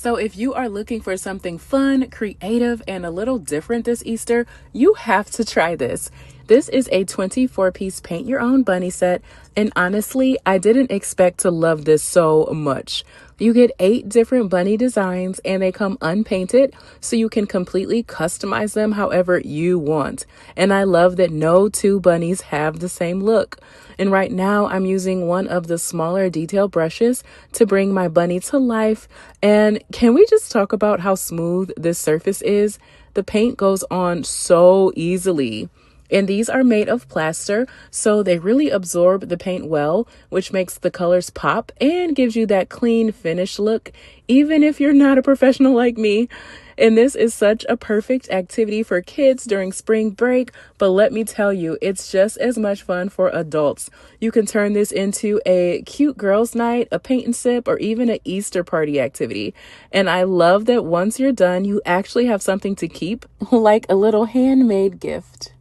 So if you are looking for something fun, creative, and a little different this Easter, you have to try this. This is a 24-piece paint your own bunny set, and honestly, I didn't expect to love this so much. You get 8 different bunny designs and they come unpainted, so you can completely customize them however you want. And I love that no 2 bunnies have the same look. And right now I'm using one of the smaller detail brushes to bring my bunny to life. And can we just talk about how smooth this surface is? The paint goes on so easily. And these are made of plaster, so they really absorb the paint well, which makes the colors pop and gives you that clean finish look, even if you're not a professional like me. And this is such a perfect activity for kids during spring break, but let me tell you, it's just as much fun for adults. You can turn this into a cute girls' night, a paint and sip, or even an Easter party activity. And I love that once you're done, you actually have something to keep, like a little handmade gift.